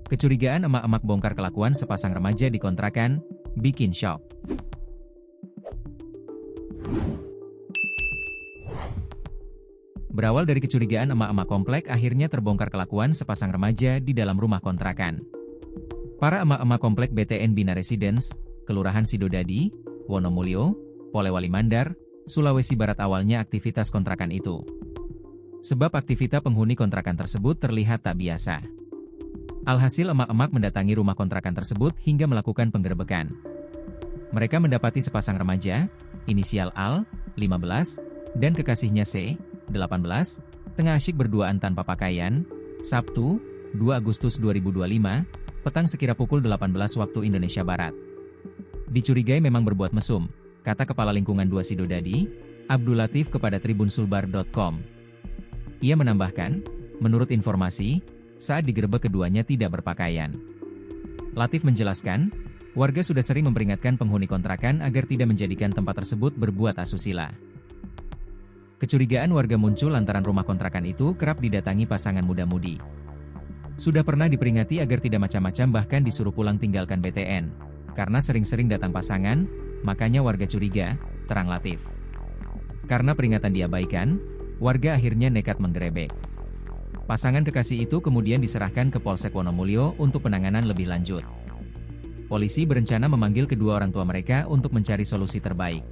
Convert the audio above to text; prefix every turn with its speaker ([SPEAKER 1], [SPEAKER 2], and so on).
[SPEAKER 1] Kecurigaan emak-emak bongkar kelakuan sepasang remaja di kontrakan, bikin syok. Berawal dari kecurigaan emak-emak komplek akhirnya terbongkar kelakuan sepasang remaja di dalam rumah kontrakan. Para emak-emak komplek BTN Bina Residence, Kelurahan Sidodadi, Wonomulyo, Polewali Mandar, Sulawesi Barat awalnya aktivitas kontrakan itu. Sebab aktivitas penghuni kontrakan tersebut terlihat tak biasa. Alhasil emak-emak mendatangi rumah kontrakan tersebut hingga melakukan penggerebekan. Mereka mendapati sepasang remaja, inisial Al, 15, dan kekasihnya C, 18, tengah asyik berduaan tanpa pakaian, Sabtu, 2 Agustus 2025, petang sekira pukul 18 waktu Indonesia Barat. Dicurigai memang berbuat mesum, kata Kepala Lingkungan 2 Sidodadi, Abdul Latif kepada tribunsulbar.com. Ia menambahkan, menurut informasi, saat digerebek keduanya tidak berpakaian. Latif menjelaskan, warga sudah sering memperingatkan penghuni kontrakan agar tidak menjadikan tempat tersebut berbuat asusila. Kecurigaan warga muncul lantaran rumah kontrakan itu kerap didatangi pasangan muda-mudi. Sudah pernah diperingati agar tidak macam-macam bahkan disuruh pulang tinggalkan BTN. Karena sering-sering datang pasangan, makanya warga curiga, terang Latif. Karena peringatan diabaikan, warga akhirnya nekat menggerebek. Pasangan kekasih itu kemudian diserahkan ke Polsek Wonomulyo untuk penanganan lebih lanjut. Polisi berencana memanggil kedua orang tua mereka untuk mencari solusi terbaik.